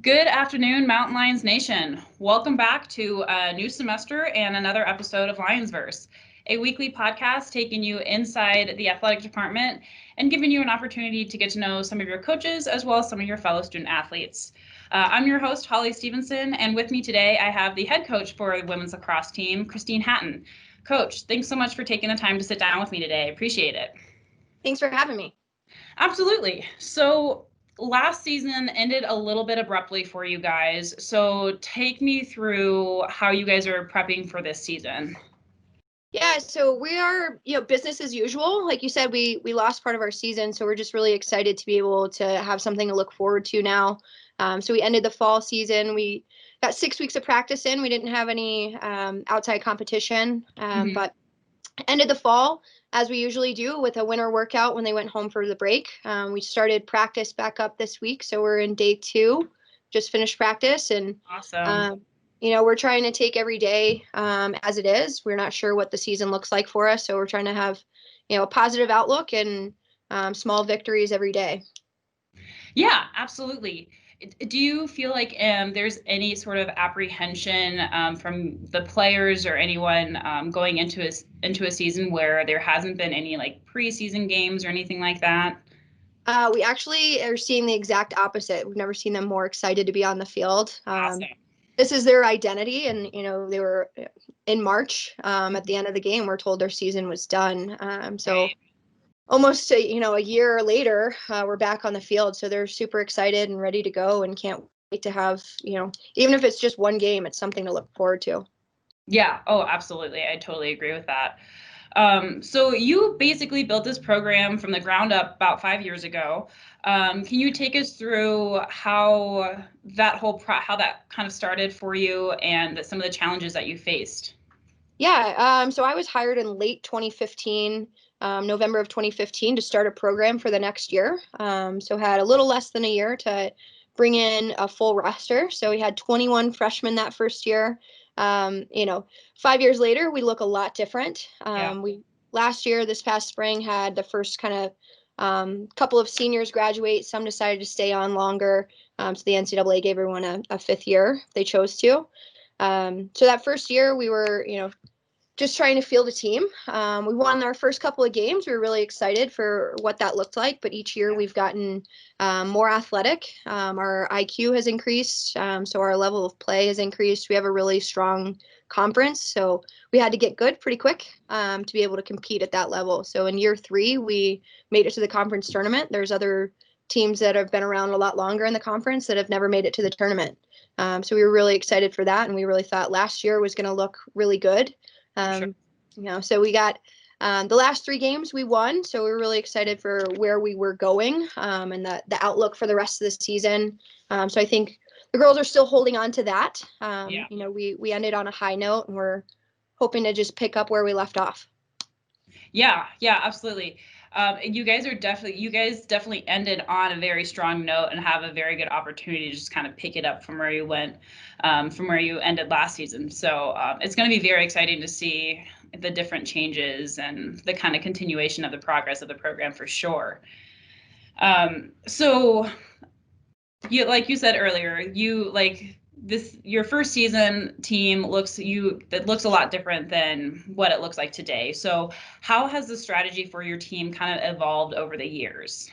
Good afternoon, Mountain Lions Nation. Welcome back to a new semester and another episode of Lionsverse, a weekly podcast taking you inside the athletic department and giving you an opportunity to get to know some of your coaches as well as some of your fellow student athletes. I'm your host, Holly Stevenson, and with me today I have the head coach for the women's lacrosse team, Coach Hatton. Coach, thanks so much for taking the time to sit down with me today. I appreciate it. Thanks for having me. Absolutely. So last season ended a little bit abruptly for you guys. So take me through how you guys are prepping for this season. Yeah, so we are, business as usual. Like you said, we lost part of our season, so we're just really excited to be able to have something to look forward to now. So we ended the fall season. We got 6 weeks of practice in. We didn't have any outside competition, but ended the fall as we usually do with a winter workout when they went home for the break. We started practice back up this week, so we're in day 2, just finished practice, and Awesome. we're trying to take every day as it is. We're not sure what the season looks like for us, so we're trying to have, a positive outlook and small victories every day. Yeah, absolutely. Do you feel like there's any sort of apprehension from the players or anyone going into a season where there hasn't been any like preseason games or anything like that? We actually are seeing the exact opposite. We've never seen them more excited to be on the field. Awesome. This is their identity, and they were in March at the end of the game. We're told their season was done. So Right. almost a year later, we're back on the field. So they're super excited and ready to go, and can't wait to have even if it's just one game, it's something to look forward to. Yeah. Oh, absolutely. I totally agree with that. So you basically built this program from the ground up about 5 years ago. Can you take us through how how that kind of started for you and some of the challenges that you faced? Yeah. So I was hired in late 2015, November of 2015, to start a program for the next year. So had a little less than a year to bring in a full roster. So we had 21 freshmen that first year. 5 years later, we look a lot different. Yeah. We last year, this past spring, had the first kind of couple of seniors graduate. Some decided to stay on longer. So the NCAA gave everyone a fifth year if they chose to. So that first year, we were, just trying to field a team. We won our first couple of games. We were really excited for what that looked like. But each year we've gotten more athletic. Our IQ has increased. So our level of play has increased. We have a really strong conference. So we had to get good pretty quick to be able to compete at that level. So in year 3, we made it to the conference tournament. There's other teams that have been around a lot longer in the conference that have never made it to the tournament. So we were really excited for that. And we really thought last year was going to look really good. Sure. So we got the last 3 games we won. So we were really excited for where we were going and the outlook for the rest of the season. So I think the girls are still holding on to that. Yeah. We ended on a high note, and we're hoping to just pick up where we left off. Yeah, absolutely. You guys definitely ended on a very strong note and have a very good opportunity to just kind of pick it up from where you went, from where you ended last season. So it's going to be very exciting to see the different changes and the kind of continuation of the progress of the program for sure. So like you said earlier, your first season team looks a lot different than what it looks like today. So how has the strategy for your team kind of evolved over the years?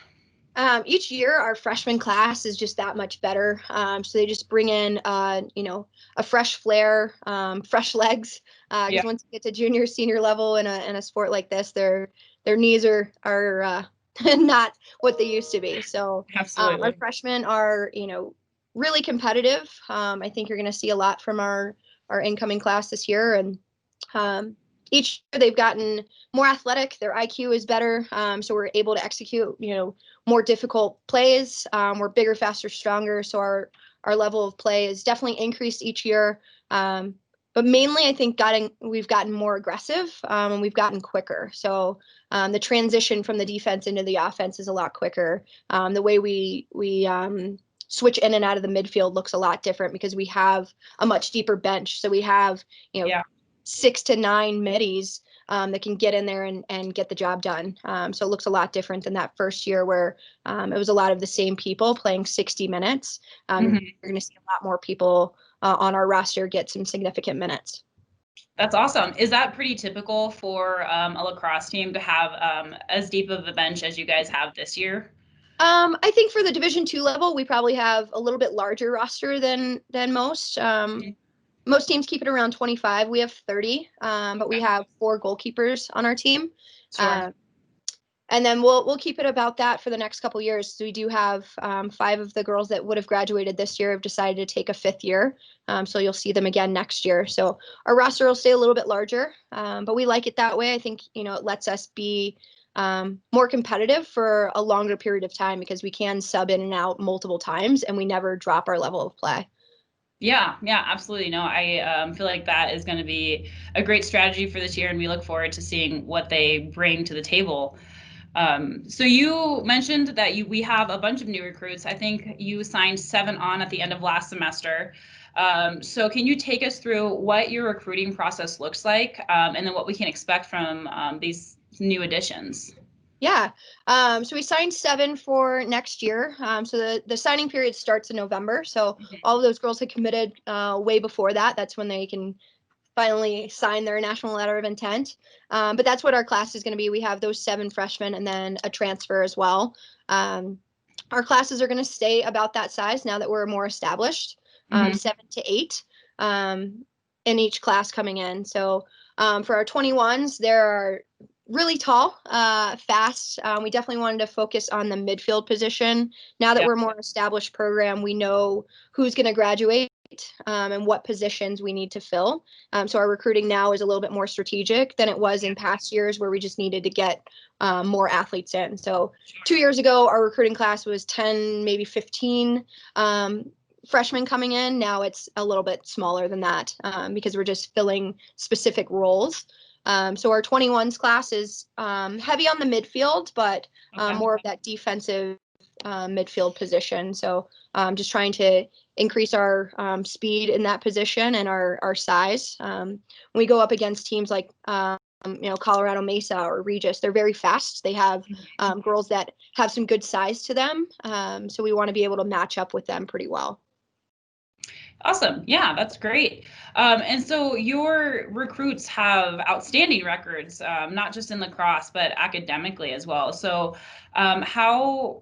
Each year, our freshman class is just that much better. So they just bring in, a fresh flair, fresh legs. Because once you get to junior, senior level in a sport like this, their knees are not what they used to be. So our freshmen are, really competitive. I think you're going to see a lot from our incoming class this year, and each year they've gotten more athletic. Their IQ is better, so we're able to execute, more difficult plays. We're bigger, faster, stronger. So our level of play is definitely increased each year. But mainly, I think we've gotten more aggressive and we've gotten quicker. So the transition from the defense into the offense is a lot quicker. The way we switch in and out of the midfield looks a lot different because we have a much deeper bench. So we have 6 to 9 middies that can get in there and get the job done. So it looks a lot different than that first year where it was a lot of the same people playing 60 minutes. Mm-hmm. You're going to see a lot more people on our roster get some significant minutes. That's awesome. Is that pretty typical for a lacrosse team to have as deep of a bench as you guys have this year? I think for the Division II level, we probably have a little bit larger roster than most. Most teams keep it around 25. We have 30, but we have 4 goalkeepers on our team. Sure. And then we'll keep it about that for the next couple of years. So we do have 5 of the girls that would have graduated this year have decided to take a 5th year. So you'll see them again next year. So our roster will stay a little bit larger, but we like it that way. I think, it lets us be more competitive for a longer period of time because we can sub in and out multiple times and we never drop our level of play. Yeah, absolutely. No, I feel like that is going to be a great strategy for this year, and we look forward to seeing what they bring to the table. So you mentioned that we have a bunch of new recruits. I think you signed 7 on at the end of last semester. So can you take us through what your recruiting process looks like, and then what we can expect from these new additions? Yeah. So we signed 7 for next year. So the signing period starts in November. So all of those girls had committed way before that. That's when they can finally sign their national letter of intent. But that's what our class is going to be. We have those 7 freshmen and then a transfer as well. Our classes are going to stay about that size now that we're more established, 7 to 8 in each class coming in. So for our 21s, there are really tall, fast. We definitely wanted to focus on the midfield position. Now that we're a more established program, we know who's going to graduate and what positions we need to fill. So our recruiting now is a little bit more strategic than it was in past years where we just needed to get more athletes in. So 2 years ago, our recruiting class was 10, maybe 15 freshmen coming in. Now it's a little bit smaller than that because we're just filling specific roles. So our 21s class is heavy on the midfield, but more of that defensive midfield position. So just trying to increase our speed in that position and our size. When we go up against teams like Colorado Mesa or Regis, they're very fast. They have girls that have some good size to them. So we want to be able to match up with them pretty well. Awesome. Yeah, that's great. And so your recruits have outstanding records, not just in lacrosse, but academically as well. So how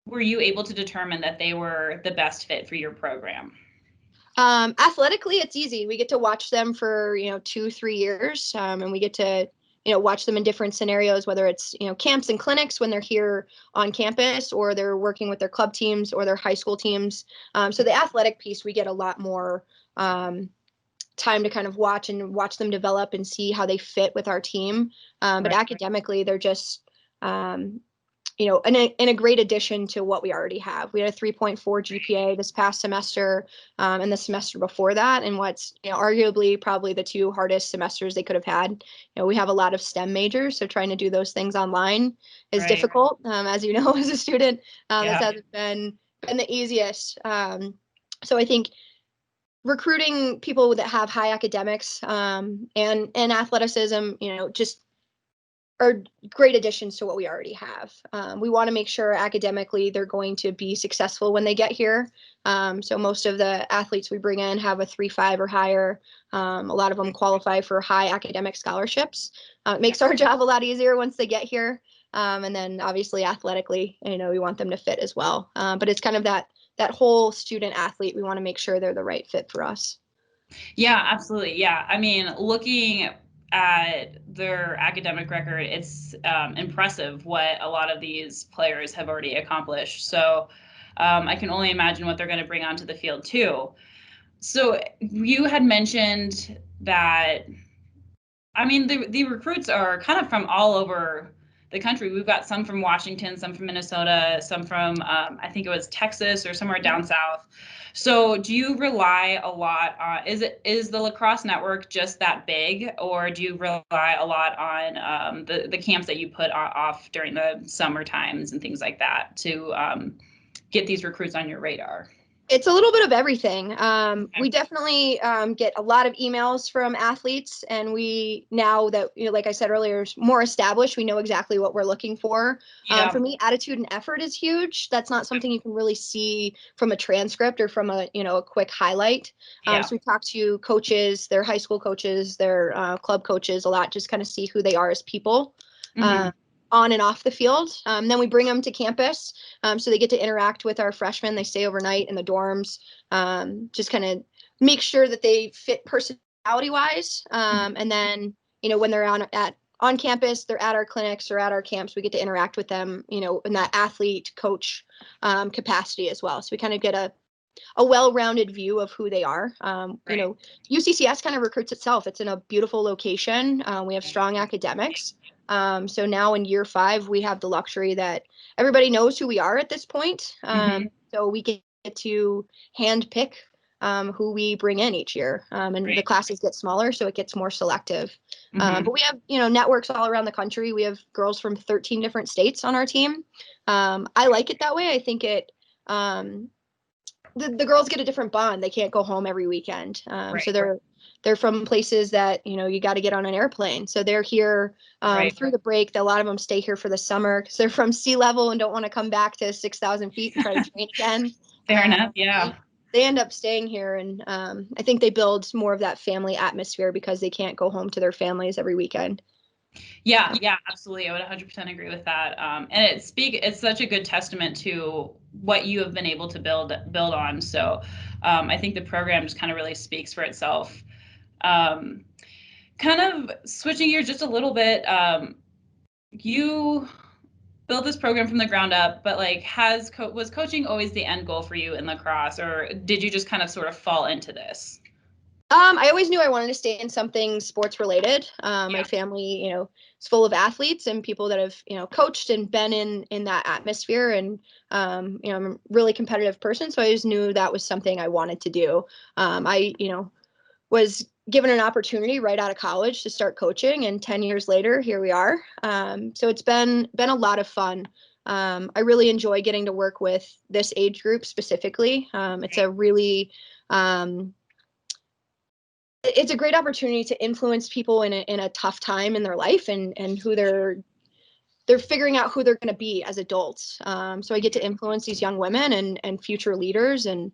were you able to determine that they were the best fit for your program? Athletically, it's easy. We get to watch them for, 2-3 years, and we get to, watch them in different scenarios, whether it's, camps and clinics when they're here on campus or they're working with their club teams or their high school teams. So the athletic piece, we get a lot more time to kind of watch them develop and see how they fit with our team. But academically, they're just, and a great addition to what we already have. We had a 3.4 GPA this past semester and the semester before that, and what's arguably probably the 2 hardest semesters they could have had. We have a lot of STEM majors, so trying to do those things online is difficult, as you know, as a student. This hasn't been the easiest. So I think recruiting people that have high academics and athleticism, just are great additions to what we already have. We want to make sure academically they're going to be successful when they get here. So most of the athletes we bring in have a 3.5 or higher. A lot of them qualify for high academic scholarships. It makes our job a lot easier once they get here. And then obviously athletically, we want them to fit as well. But it's kind of that whole student athlete. We want to make sure they're the right fit for us. Yeah, absolutely. Yeah. I mean, looking at their academic record, it's impressive what a lot of these players have already accomplished. So I can only imagine what they're going to bring onto the field too. So you had mentioned that, I mean, the recruits are kind of from all over the country. We've got some from Washington, some from Minnesota, some from, I think it was Texas or somewhere down south. So do you rely a lot on, is the lacrosse network just that big, or do you rely a lot on the camps that you put off during the summer times and things like that to get these recruits on your radar? It's a little bit of everything. We definitely get a lot of emails from athletes, and we, now that, like I said earlier, is more established, we know exactly what we're looking for. Yeah. For me, attitude and effort is huge. That's not something you can really see from a transcript or from a quick highlight. So we talk to coaches, their high school coaches, their club coaches a lot, just kind of see who they are as people. On and off the field. Then we bring them to campus, so they get to interact with our freshmen. They stay overnight in the dorms, just kind of make sure that they fit personality wise. And then, when they're on campus, they're at our clinics or at our camps, we get to interact with them, in that athlete coach capacity as well. So we kind of get a well-rounded view of who they are. UCCS kind of recruits itself. It's in a beautiful location. We have strong academics. So now in year 5, we have the luxury that everybody knows who we are at this point. So we get to hand pick who we bring in each year. And the classes get smaller, so it gets more selective. But we have, networks all around the country. We have girls from 13 different states on our team. I like it that way. I think it, the girls get a different bond. They can't go home every weekend. So they're from places that, you got to get on an airplane. So they're here through the break. A lot of them stay here for the summer because they're from sea level and don't want to come back to 6,000 feet and try to train again. Fair enough. Yeah. They end up staying here. And I think they build more of that family atmosphere because they can't go home to their families every weekend. Yeah, absolutely. I would 100% agree with that. And it's such a good testament to what you have been able to build on. So I think the program just kind of really speaks for itself. Kind of switching gears just a little bit, you built this program from the ground up, but like, was coaching always the end goal for you in lacrosse, or did you just kind of sort of fall into this? I always knew I wanted to stay in something sports related. My family, is full of athletes and people that have, coached and been in that atmosphere. And, I'm a really competitive person. So I just knew that was something I wanted to do. I, was given an opportunity right out of college to start coaching, and 10 years later, here we are. So it's been a lot of fun. I really enjoy getting to work with this age group specifically. It's a really, it's a great opportunity to influence people in a tough time in their life, and who they're figuring out who they're going to be as adults. So I get to influence these young women and future leaders. And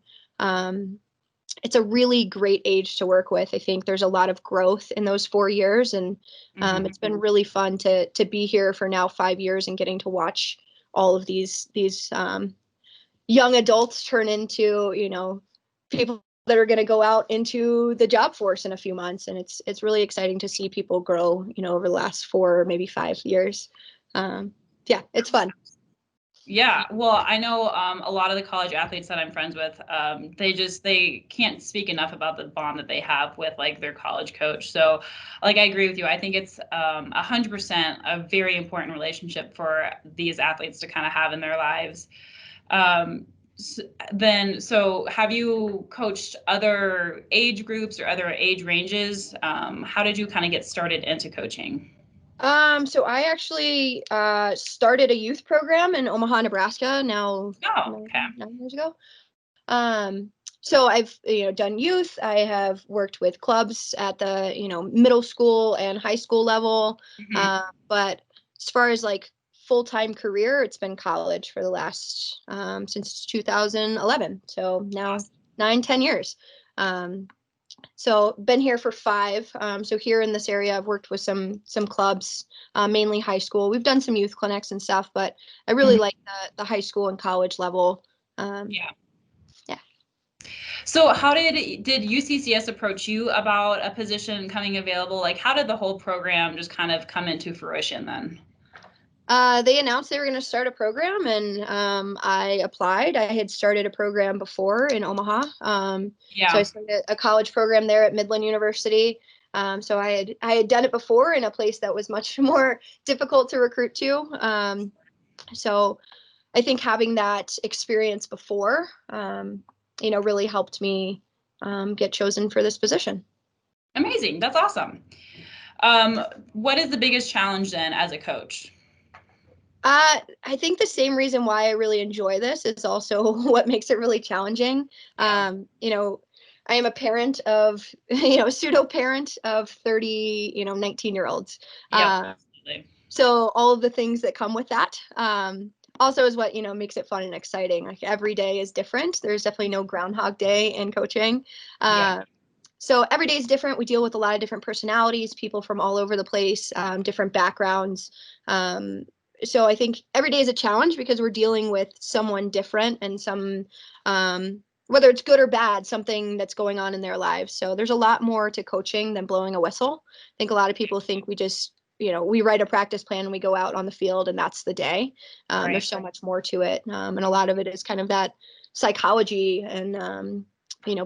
it's a really great age to work with. I think there's a lot of growth in those 4 years. And it's been really fun to be here for now 5 years and getting to watch all of these young adults turn into, people that are going to go out into the job force in a few months. And it's really exciting to see people grow, over the last 4 or maybe 5 years. It's fun. Yeah, well, I know a lot of the college athletes that I'm friends with, they can't speak enough about the bond that they have with like their college coach. So like, I agree with you. I think it's 100% a very important relationship for these athletes to kind of have in their lives. So have you coached other age groups or other age ranges? How did you kind of get started into coaching? So I actually started a youth program in Omaha, Nebraska now 9 years ago. So I've done youth. I have worked with clubs at the middle school and high school level. But as far as like full-time career, it's been college for the last since 2011. So now 9-10 years. So been here for 5. So here in this area, I've worked with some clubs, mainly high school. We've done some youth clinics and stuff, but I really like the high school and college level. So how did UCCS approach you about a position coming available? Like, how did the whole program just kind of come into fruition then? They announced they were going to start a program, and I applied. I had started a program before in Omaha. So I started a college program there at Midland University. So I had done it before in a place that was much more difficult to recruit to. So I think having that experience before, really helped me get chosen for this position. Amazing. That's awesome. What is the biggest challenge then as a coach? I think the same reason why I really enjoy this is also what makes it really challenging. Yeah. I am a parent of, a pseudo parent of 30, 19-year-olds. Yep, absolutely. So all of the things that come with that, also is what, makes it fun and exciting. Like every day is different. There's definitely no Groundhog Day in coaching. Yeah. So every day is different. We deal with a lot of different personalities, people from all over the place, different backgrounds. So I think every day is a challenge because we're dealing with someone different and whether it's good or bad, something that's going on in their lives. So there's a lot more to coaching than blowing a whistle. I think a lot of people think we just, we write a practice plan and we go out on the field and that's the day. Right. There's so much more to it. And a lot of it is kind of that psychology and,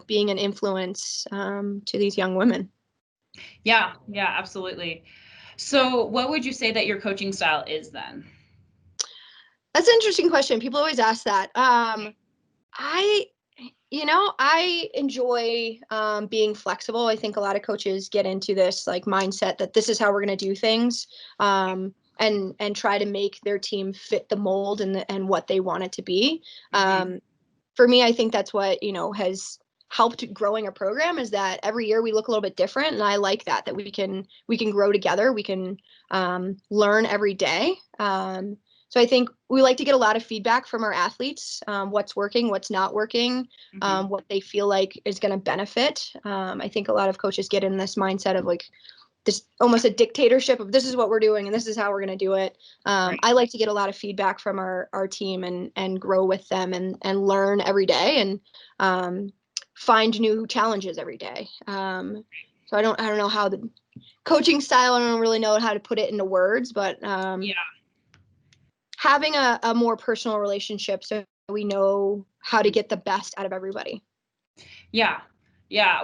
being an influence to these young women. Yeah, absolutely. So what would you say that your coaching style is then? That's an interesting question. People always ask that. I I enjoy being flexible. I think a lot of coaches get into this like mindset that this is how we're going to do things, and try to make their team fit the mold and what they want it to be. For me, I think that's what has helped growing a program is that every year we look a little bit different, and I like that we can grow together. We can learn every day. So I think we like to get a lot of feedback from our athletes, what's working, what's not working, what they feel like is going to benefit. I think a lot of coaches get in this mindset of like this almost a dictatorship of this is what we're doing and this is how we're going to do it. Right. I like to get a lot of feedback from our team and grow with them and learn every day and find new challenges every day. So I don't know how the coaching style, I don't really know how to put it into words, but having a more personal relationship so we know how to get the best out of everybody. Yeah.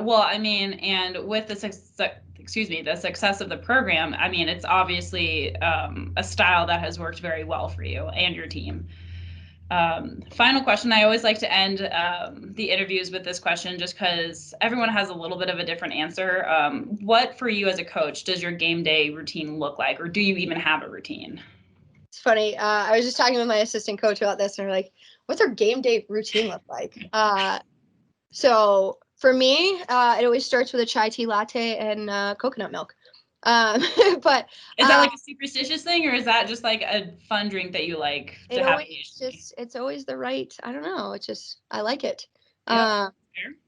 Well, I mean, and with the success of the program, I mean, it's obviously a style that has worked very well for you and your team. Final question. I always like to end the interviews with this question just because everyone has a little bit of a different answer. What for you as a coach does your game day routine look like, or do you even have a routine? It's funny. I was just talking with my assistant coach about this, and we're like, "What's our game day routine look like?" So for me, it always starts with a chai tea latte and coconut milk. But is that like a superstitious thing, or is that just like a fun drink that you like to have? It's always the right. I don't know. It's just I like it. Yep.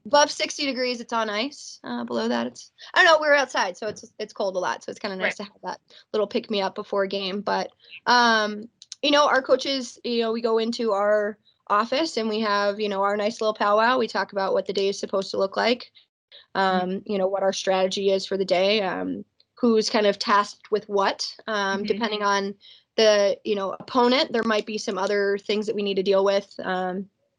Above 60 degrees, it's on ice. Below that, I don't know. We're outside, so it's cold a lot. So it's kind of nice to have that little pick me up before a game. But our coaches, we go into our office and we have our nice little powwow. We talk about what the day is supposed to look like. What our strategy is for the day. Who's kind of tasked with what, depending on the opponent. There might be some other things that we need to deal with.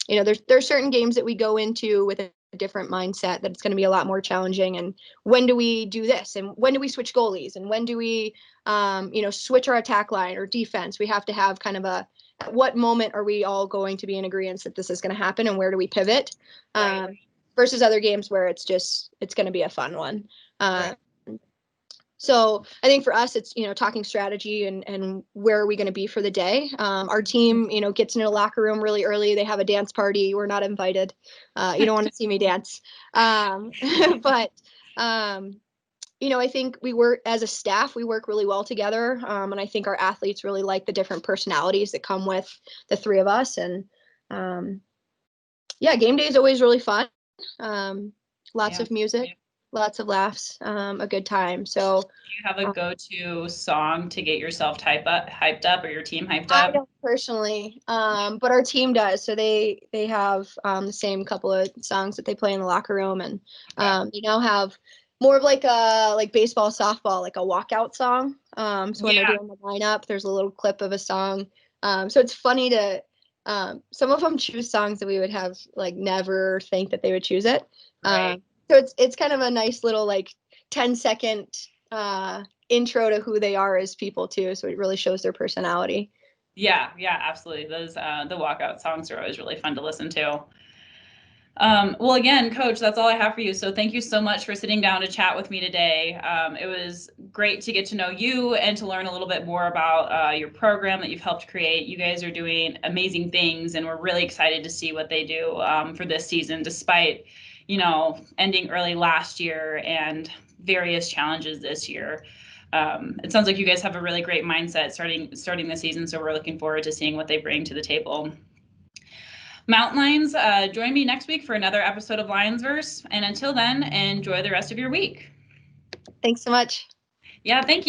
There's certain games that we go into with a different mindset that it's going to be a lot more challenging. And when do we do this? And when do we switch goalies? And when do we, switch our attack line or defense? We have to have kind of at what moment are we all going to be in agreement that this is going to happen, and where do we pivot? Versus other games where it's going to be a fun one. So I think for us, it's, talking strategy and where are we going to be for the day. Our team, gets into the locker room really early. They have a dance party. We're not invited. You don't want to see me dance. But, I think we work as a staff, we work really well together. And I think our athletes really like the different personalities that come with the three of us. And game day is always really fun. Lots of music. Lots of laughs, a good time. So do you have a go-to song to get yourself hyped up or your team hyped up? I don't personally, but our team does. So they have the same couple of songs that they play in the locker room, and have more of like a baseball, softball, like a walkout song. So when they're doing the lineup, there's a little clip of a song. So it's funny to some of them choose songs that we would have like never think that they would choose it. So it's kind of a nice little 10-second intro to who they are as people too. So it really shows their personality. Yeah, absolutely. Those the walkout songs are always really fun to listen to. Well, again, Coach, that's all I have for you. So thank you so much for sitting down to chat with me today. It was great to get to know you and to learn a little bit more about your program that you've helped create. You guys are doing amazing things, and we're really excited to see what they do for this season, despite, ending early last year and various challenges this year. It sounds like you guys have a really great mindset starting the season, so we're looking forward to seeing what they bring to the table. Mountain Lions, join me next week for another episode of Lionsverse. And until then, enjoy the rest of your week. Thanks so much. Yeah, thank you.